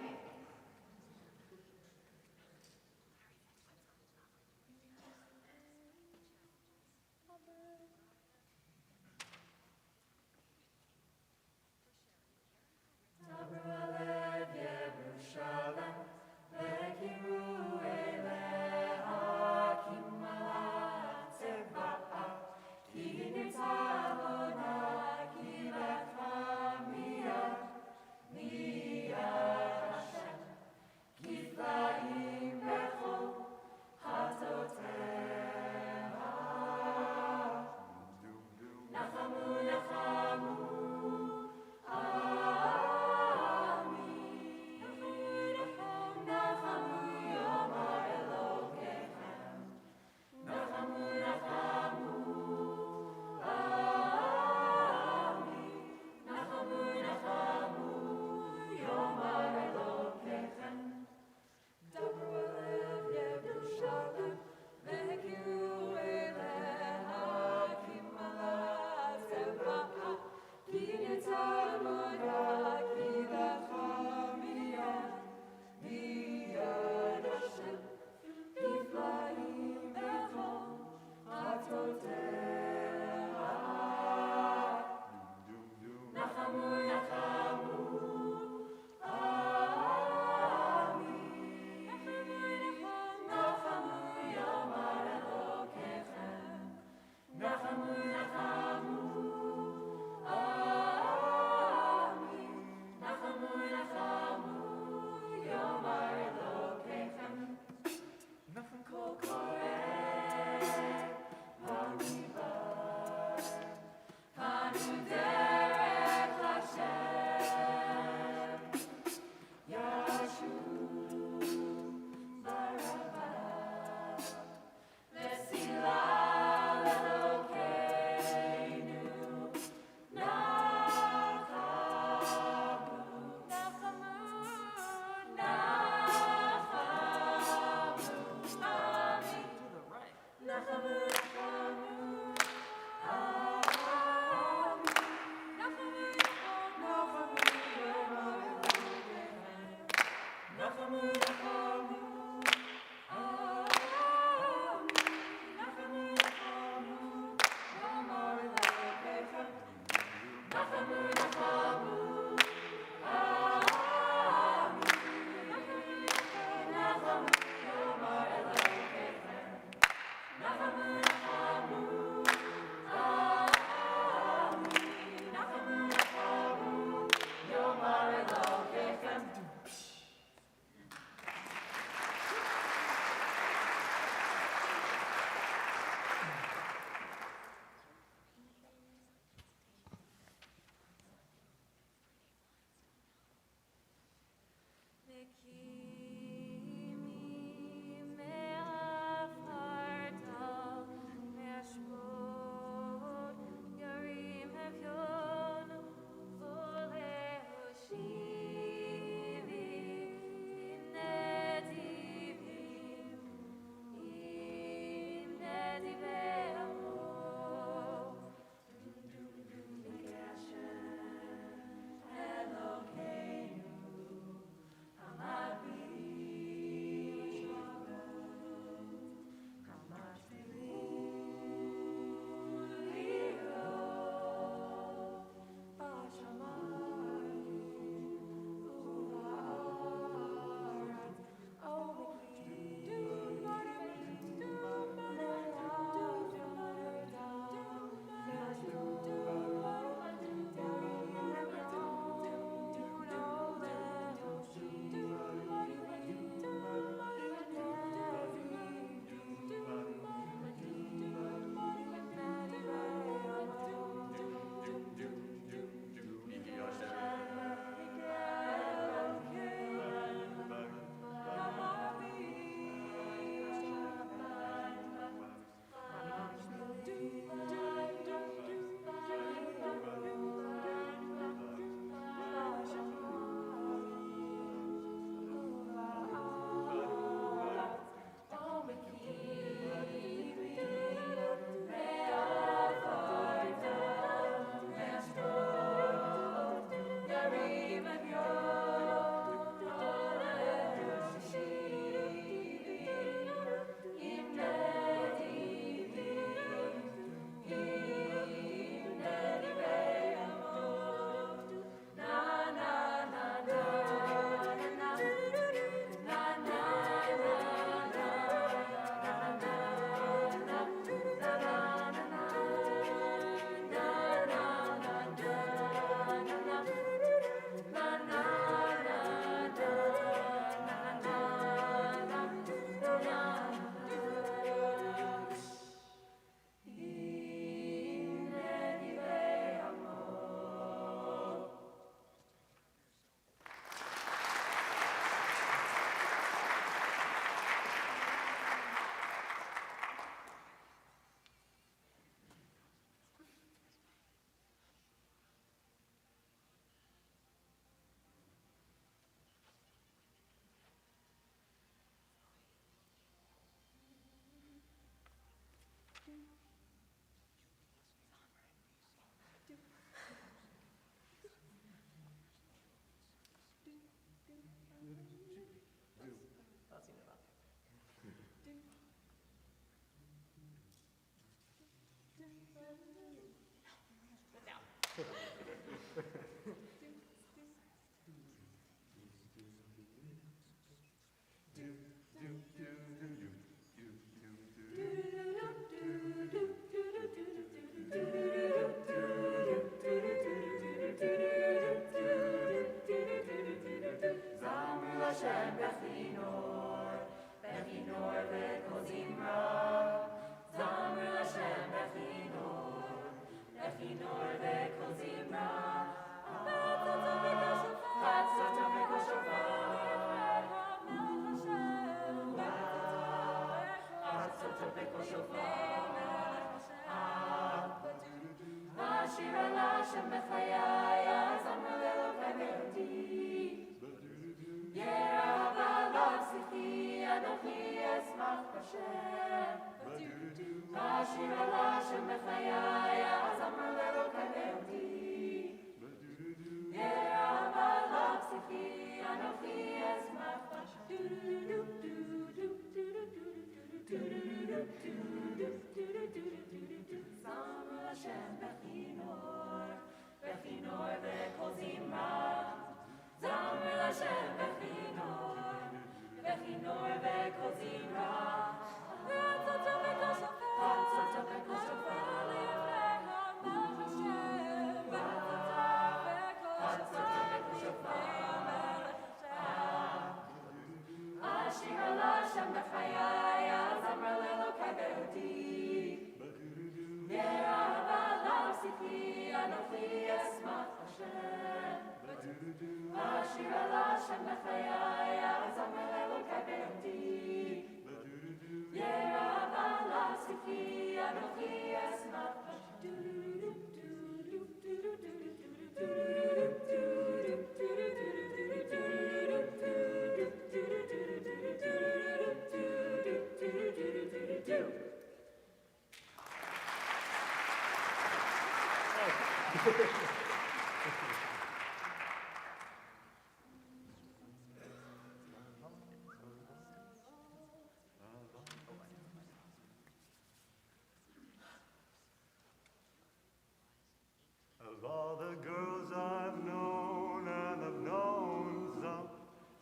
Of all the girls I've known, and I've known some,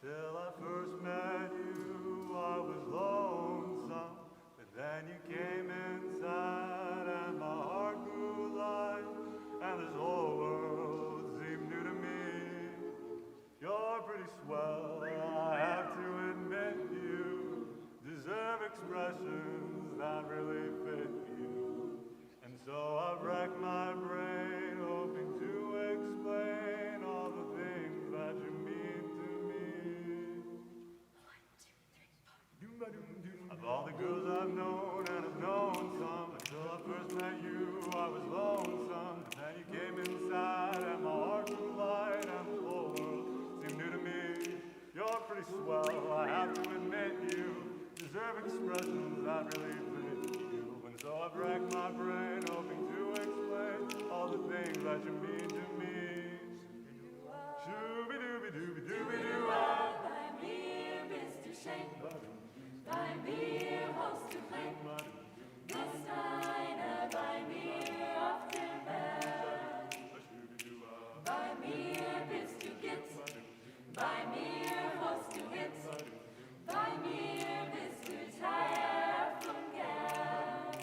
till I first met you, I was lonesome. But then you came inside, and my heart grew light, and this whole world seemed new to me. You're pretty swell, I have to admit you deserve expressions that really fit you. And so I've racked my brain, hoping to explain all the things that you mean to me. 1, 2, 3, 4. Of all the girls I've known, and I've known some, until I first met you, I was lonesome. But then you came inside, and my heart grew light, and the whole world seemed new to me. You're pretty swell, I have to admit you deserve expressions that really fit you. And so I've racked my brain, hoping to explain all the things that you mean to me. Shooby-dooby-dooby-dooby-doo-ah. Bei mir bist du schön, bei mir hast du klein, bist eine bei mir auf der Welt. Bei mir bist du Gitz, bei mir hast du Hitz, bei mir bist du Teil von Geld.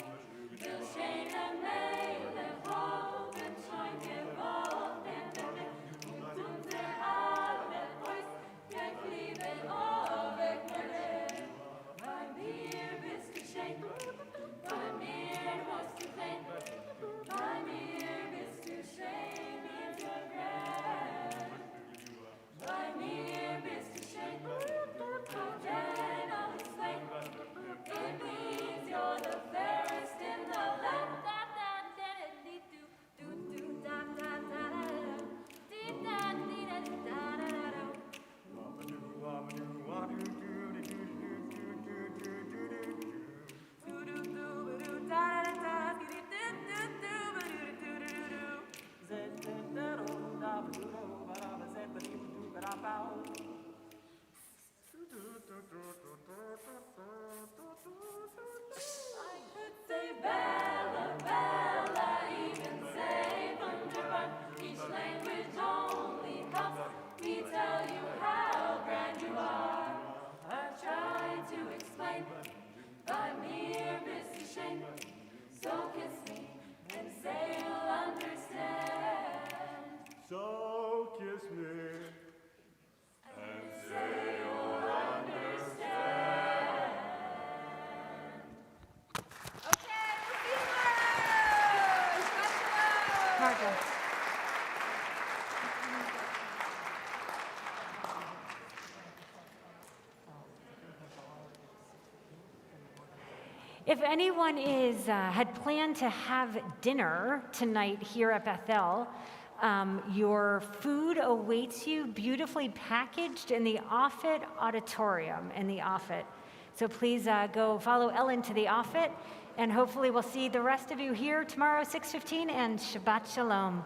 Will schöne Meile halten, schein geworden, und unser alle Haus, wir lieben alle Quelle. Bei mir bist du schön, bei mir hast du klein, bei mir bist du schön in der Welt. Bei mir bist du schön, denn alles fein. It means you're the fairest in the land. I could say Bella, Bella, even say Wunderbar. If anyone had planned to have dinner tonight here at Bethel, your food awaits you beautifully packaged in the Offit Auditorium in the Offit. So please go follow Ellen to the Offit, and hopefully we'll see the rest of you here tomorrow, 6:15, and Shabbat Shalom.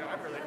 I've really